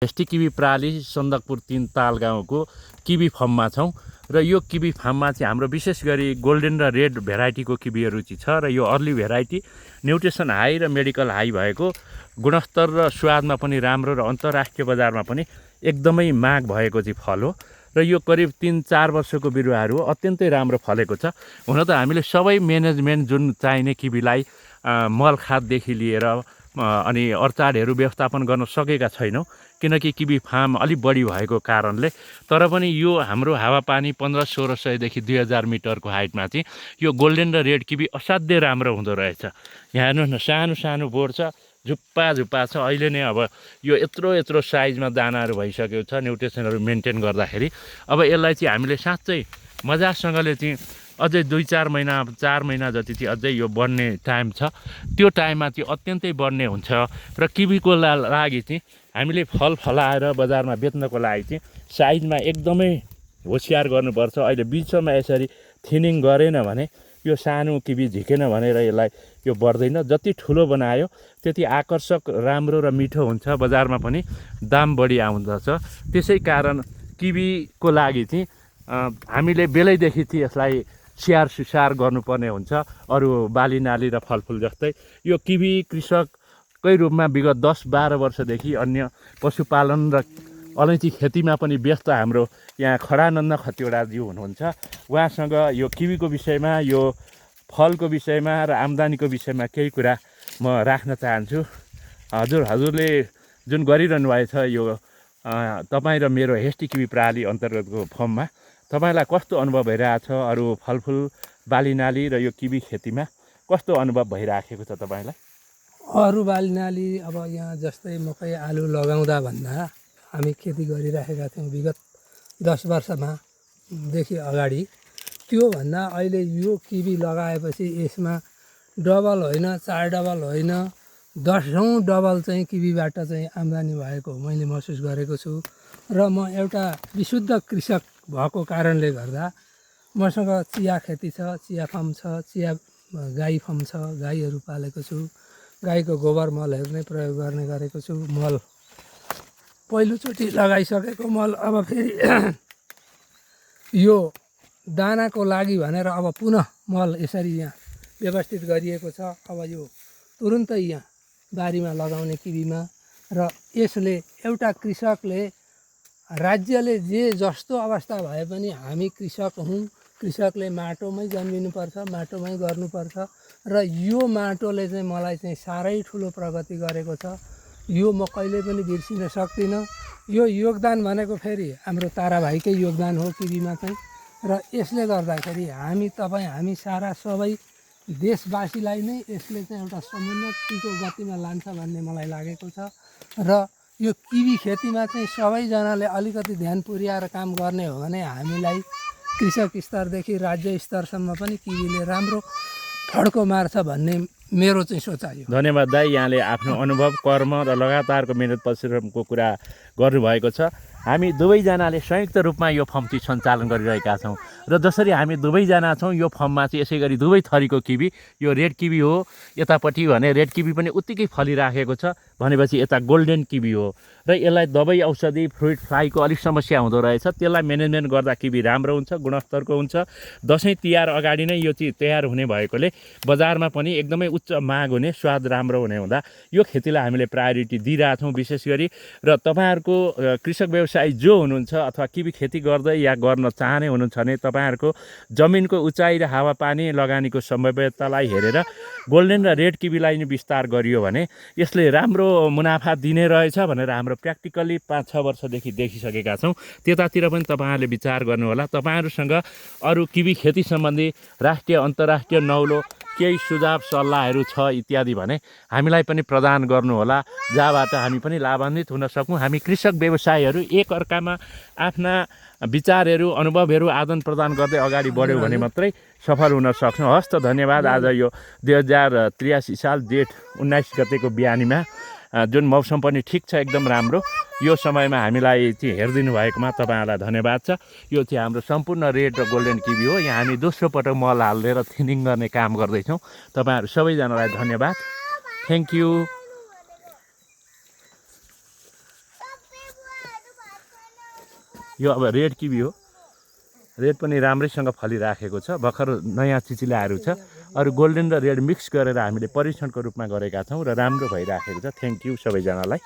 Hasty kiwi प्राली Sandakphu 3 ताल गाउँको kiwi फर्ममा छौँ र यो किवी फार्ममा चाहिँ हाम्रो विशेष गरी गोल्डन र रेड भेराइटीको किवीहरू चाहिँ छ र यो अर्ली भेराइटी न्युट्रिसन हाई र मेडिकल हाई भएको गुणस्तर र स्वादमा पनि राम्रो र अन्तर्राष्ट्रिय बजारमा पनि एकदमै माग भएको चाहिँ फल हो र यो करिब 3-4 वर्षको बिरुवाहरू हो। अत्यन्तै राम्रो फलेको छ। हुन त हामीले सबै म्यानेजमेन्ट जुन चाहिने किवीलाई मल खाददेखि लिएर अनि अर्चाडहरू व्यवस्थापन गर्न सकेका छैनौँ, किनकि किवी फार्म अलिक बढी भएको कारणले। तर पनि यो हाम्रो हावापानी 1500-1600देखि 2000 मिटरको हाइटमा चाहिँ यो गोल्डन र रेड किवी असाध्यै राम्रो हुँदो रहेछ। यहाँ हेर्नुहोस् न, सानो सानो बोट छ, झुप्पा झुप्पा छ। अहिले नै अब यो यत्रो साइजमा दानाहरू भइसकेको छ न्युट्रिसनहरू मेन्टेन गर्दाखेरि। अब यसलाई चाहिँ हामीले साँच्चै मजासँगले चाहिँ अझै 2-4 महिना 4 महिना जति चाहिँ अझै यो बढ्ने टाइम छ। त्यो टाइममा चाहिँ अत्यन्तै बढ्ने हुन्छ र किवीको लागि चाहिँ हामीले फल फलाएर बजारमा बेच्नको लागि चाहिँ साइजमा एकदमै होसियार गर्नुपर्छ। अहिले बिचमा यसरी थिनिङ गरेन भने यो सानो किवी झिकेन भनेर यसलाई यो बढ्दैन। जति ठुलो बनायो त्यति आकर्षक, राम्रो र मिठो हुन्छ, बजारमा पनि दाम बढी आउँदछ। त्यसै कारण किवीको लागि चाहिँ हामीले बेलैदेखि चाहिँ यसलाई स्याहार सुसार गर्नुपर्ने हुन्छ। अरू बाली नाली र फलफुल जस्तै यो किवी कृषककै रूपमा विगत 10-12 वर्षदेखि अन्य पशुपालन र अलैँची खेतीमा पनि व्यस्त हाम्रो यहाँ खडानन्द खतिवडाज्यू हुनुहुन्छ। उहाँसँग यो किवीको विषयमा, यो फलको विषयमा र आम्दानीको विषयमा केही कुरा म राख्न चाहन्छु। हजुरले जुन गरिरहनु भएको छ यो तपाईँ र मेरो हेस्टी किवी प्राली अन्तर्गतको फर्ममा तपाईँलाई कस्तो अनुभव भइरहेछ? अरू फलफुल, बालीनाली र यो किवी खेतीमा कस्तो अनुभव भइराखेको छ तपाईँलाई? अरू बालीनाली अब यहाँ जस्तै मकै आलु लगाउँदा भन्दा हामी खेती गरिराखेका थियौँ विगत 10 वर्षमा देखि अगाडि। त्योभन्दा अहिले यो किवी लगाएपछि यसमा डबल होइन, 4 डबल होइन, 10औँ डबल चाहिँ किवीबाट चाहिँ आम्दानी भएको मैले महसुस गरेको छु। र म एउटा विशुद्ध कृषक भएको कारणले गर्दा मसँग चिया खेती छ, चिया फार्म छ, चिया गाई फार्म छ, गाईहरू पालेको छु। गाईको गोबर मलहरू नै प्रयोग गर्ने गरेको छु। मल पहिलोचोटि लगाइसकेको मल अब फेरि यो दानाको लागि भनेर अब पुनः मल यसरी यहाँ व्यवस्थित गरिएको छ। अब यो तुरुन्तै यहाँ बारीमा लगाउने किवीमा। र यसले एउटा कृषकले, राज्यले जे जस्तो अवस्था भए पनि हामी कृषक हौँ, कृषकले माटोमै जन्मिनुपर्छ, माटोमै गर्नुपर्छ। र यो माटोले चाहिँ मलाई चाहिँ साह्रै ठुलो प्रगति गरेको छ। यो म कहिले पनि बिर्सिन सक्दिनँ। यो योगदान भनेको फेरि हाम्रो ताराभाइकै योगदान हो किवीमा चाहिँ। र यसले गर्दाखेरि हामी सारा सबै देशवासीलाई नै यसले चाहिँ एउटा समुन्नतिको गतिमा लान्छ भन्ने मलाई लागेको छ। र यो किवी खेतीमा चाहिँ सबैजनाले अलिकति ध्यान पुर्याएर काम गर्ने हो भने हामीलाई कृषक स्तरदेखि राज्य स्तरसम्म पनि किवीले राम्रो फड्को मार्छ भन्ने मेरो चाहिँ सोचाइ हो। धन्यवाद दाइ, यहाँले आफ्नो अनुभव, कर्म र लगातारको मेहनत परिश्रमको कुरा गर्नुभएको छ। हामी दुवैजनाले संयुक्त रूपमा यो फर्म चाहिँ सञ्चालन गरिरहेका छौँ र जसरी हामी दुवैजना छौँ यो फर्ममा चाहिँ यसै गरी दुवै थरीको किवी, यो रेड किवी हो यतापट्टि भने रेड किवी पनि उत्तिकै फलिराखेको छ भनेपछि यता गोल्डन किवी हो। र यसलाई दबाई औषधि फ्रुट फ्लाईको अलिक समस्या हुँदो रहेछ, त्यसलाई म्यानेजमेन्ट गर्दा किवी राम्रो हुन्छ, गुणस्तरको हुन्छ। दसैँ तिहार अगाडि नै यो चाहिँ तयार हुने भएकोले बजारमा पनि एकदमै उच्च माग हुने, स्वाद राम्रो हुने हुँदा यो खेतीलाई हामीले प्रायोरिटी दिइरहेछौँ विशेष गरी। र तपाईँहरूको कृषक व्यवसायी जो हुनुहुन्छ अथवा किवी खेती गर्दै या गर्न चाहने हुनुहुन्छ भने तपाईँहरूको जमिनको उचाइ र हावापानी लगानीको सम्भाव्यतालाई हेरेर गोल्डन र रेड किवीलाई नै विस्तार गरियो भने यसले राम्रो मुनाफा दिने रहेछ भनेर हाम्रो प्र्याक्टिकल्ली 5-6 वर्षदेखि देखिसकेका छौँ। त्यतातिर पनि तपाईँहरूले विचार गर्नुहोला। तपाईँहरूसँग अरू किवी खेती सम्बन्धी राष्ट्रिय अन्तर्राष्ट्रिय नौलो केही सुझाव सल्लाहहरू छ इत्यादि भने हामीलाई पनि प्रदान गर्नुहोला, जहाँबाट हामी पनि लाभान्वित हुन सकौँ। हामी कृषक व्यवसायीहरू एक अर्कामा आफ्ना विचारहरू, अनुभवहरू आदान प्रदान गर्दै अगाडि बढ्यौँ भने मात्रै सफल हुन सक्छौँ। हस् त, धन्यवाद। आज यो 2083 साल जेठ 19 गतेको बिहानीमा जुन मौसम पनि ठिक छ, एकदम राम्रो, यो समयमा हामीलाई चाहिँ हेरिदिनु भएकोमा तपाईँहरूलाई धन्यवाद छ। यो चाहिँ हाम्रो सम्पूर्ण रेड र गोल्डन किवी हो। यहाँ हामी दोस्रो पटक मल हालेर थिनिङ गर्ने काम गर्दैछौँ। तपाईँहरू सबैजनालाई धन्यवाद। Thank you. यो अब रेड किवी हो, रेड पनि राम्रैसँग फलिराखेको छ, भर्खर नयाँ चिचिलाहरू छ। अरू गोल्डन र रेड मिक्स गरेर हामीले परीक्षणको रूपमा गरेका छौँ र राम्रो भइराखेको छ। थ्याङ्क यू सबैजनालाई।